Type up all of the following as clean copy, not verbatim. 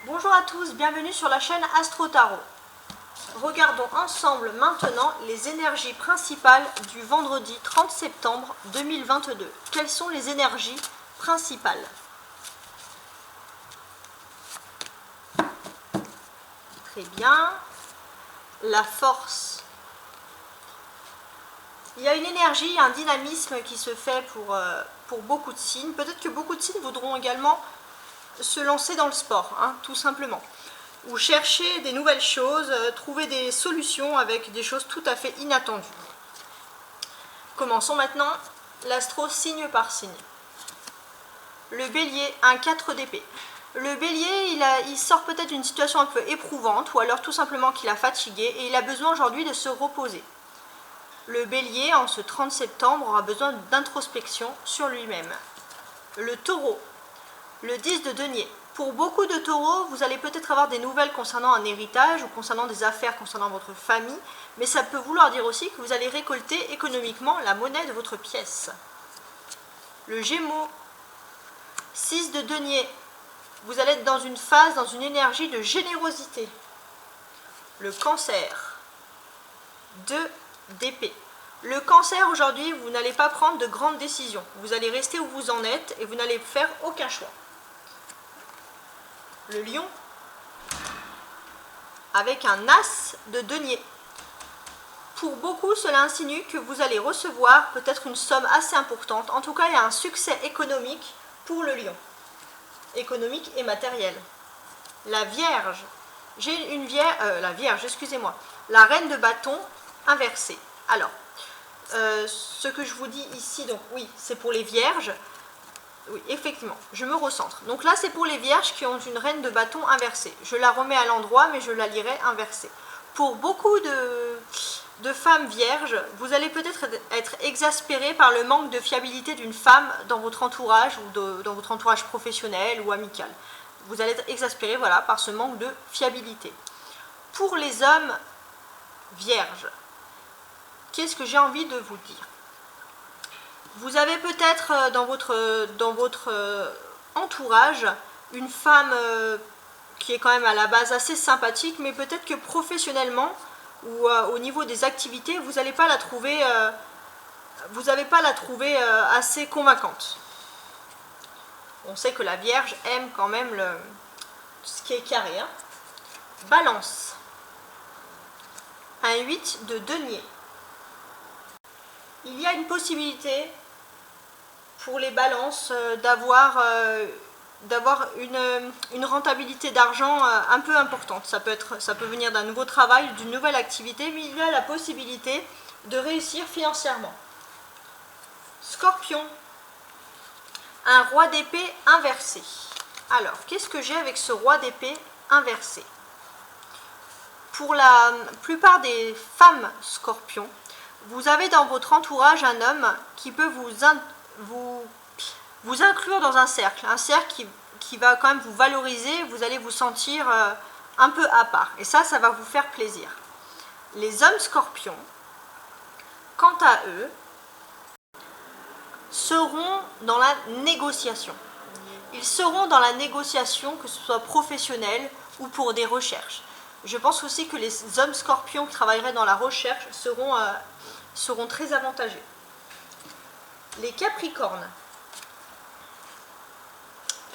Bonjour à tous, bienvenue sur la chaîne Astro Tarot. Regardons ensemble maintenant les énergies principales du vendredi 30 septembre 2022. Quelles sont les énergies principales? Très bien. La force. Il y a une énergie, un dynamisme qui se fait pour beaucoup de signes. Peut-être que beaucoup de signes voudront également se lancer dans le sport, tout simplement. Ou chercher des nouvelles choses, trouver des solutions avec des choses tout à fait inattendues. Commençons maintenant l'astro signe par signe. Le bélier, un 4 d'épée. Le bélier, il sort peut-être d'une situation un peu éprouvante, ou alors tout simplement qu'il a fatigué, et il a besoin aujourd'hui de se reposer. Le bélier, en ce 30 septembre, aura besoin d'introspection sur lui-même. Le taureau, le 10 de denier. Pour beaucoup de taureaux, vous allez peut-être avoir des nouvelles concernant un héritage ou concernant des affaires concernant votre famille, mais ça peut vouloir dire aussi que vous allez récolter économiquement la monnaie de votre pièce. Le gémeaux, 6 de denier. Vous allez être dans une phase, dans une énergie de générosité. Le cancer, 2 d'épée. Le cancer, aujourd'hui, vous n'allez pas prendre de grandes décisions. Vous allez rester où vous en êtes et vous n'allez faire aucun choix. Le lion, avec un as de denier. Pour beaucoup, cela insinue que vous allez recevoir peut-être une somme assez importante. En tout cas, il y a un succès économique pour le lion. Économique et matériel. La vierge, j'ai une vierge, excusez-moi. La reine de bâton inversée. Alors, ce que je vous dis ici, donc oui, c'est pour les vierges. Oui, effectivement, je me recentre. Donc là, c'est pour les vierges qui ont une reine de bâton inversée. Je la remets à l'endroit, mais je la lirai inversée. Pour beaucoup de femmes vierges, vous allez peut-être être exaspéré par le manque de fiabilité d'une femme dans votre entourage ou dans votre entourage professionnel ou amical. Vous allez être exaspéré, voilà, par ce manque de fiabilité. Pour les hommes vierges, qu'est-ce que j'ai envie de vous dire? Vous avez peut-être dans votre entourage une femme qui est quand même à la base assez sympathique, mais peut-être que professionnellement ou au niveau des activités, vous n'allez pas la trouver, assez convaincante. On sait que la Vierge aime quand même ce qui est carré. Balance. Un 8 de denier. Il y a une possibilité pour les balances d'avoir une rentabilité d'argent un peu importante. Ça peut venir d'un nouveau travail, d'une nouvelle activité, mais il y a la possibilité de réussir financièrement. Scorpion, un roi d'épée inversé. Alors, qu'est-ce que j'ai avec ce roi d'épée inversé? Pour la plupart des femmes scorpions, vous avez dans votre entourage un homme qui peut vous inclure dans un cercle qui va quand même vous valoriser, vous allez vous sentir un peu à part. Et ça va vous faire plaisir. Les hommes scorpions, quant à eux, seront dans la négociation. Ils seront dans la négociation, que ce soit professionnelle ou pour des recherches. Je pense aussi que les hommes scorpions qui travailleraient dans la recherche seront très avantagés. Les capricornes.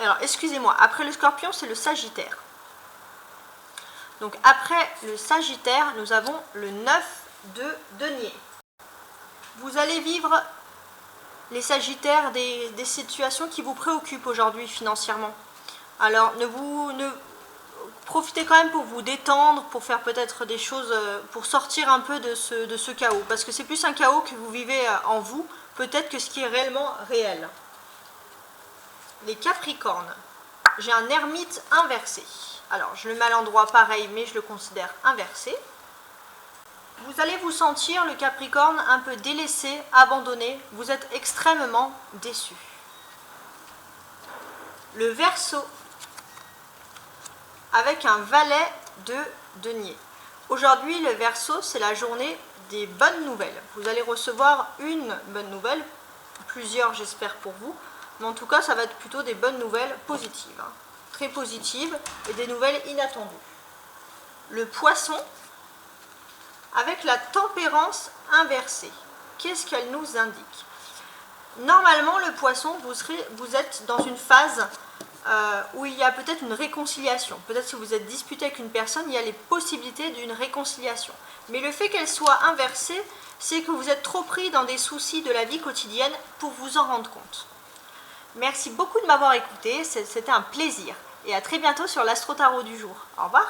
Alors, excusez-moi, après le scorpion, c'est le sagittaire. Donc, après le sagittaire, nous avons le 9 de denier. Vous allez vivre, les sagittaires, des situations qui vous préoccupent aujourd'hui financièrement. Alors, profitez quand même pour vous détendre, pour faire peut-être des choses, pour sortir un peu de ce chaos. Parce que c'est plus un chaos que vous vivez en vous, peut-être que ce qui est réellement réel. Les capricornes, j'ai un ermite inversé. Alors, je le mets à l'endroit pareil, mais je le considère inversé. Vous allez vous sentir, le capricorne, un peu délaissé, abandonné. Vous êtes extrêmement déçu. Le verseau, avec un valet de denier. Aujourd'hui, le verseau, c'est la journée des bonnes nouvelles. Vous allez recevoir une bonne nouvelle, plusieurs j'espère pour vous, mais en tout cas, ça va être plutôt des bonnes nouvelles positives. très positives et des nouvelles inattendues. Le Poisson, avec la tempérance inversée, qu'est-ce qu'elle nous indique? Normalement, le Poisson, vous êtes dans une phase où il y a peut-être une réconciliation. Peut-être si vous êtes disputé avec une personne, il y a les possibilités d'une réconciliation. Mais le fait qu'elle soit inversée, c'est que vous êtes trop pris dans des soucis de la vie quotidienne pour vous en rendre compte. Merci beaucoup de m'avoir écouté, c'était un plaisir. Et à très bientôt sur l'Astro Tarot du jour. Au revoir.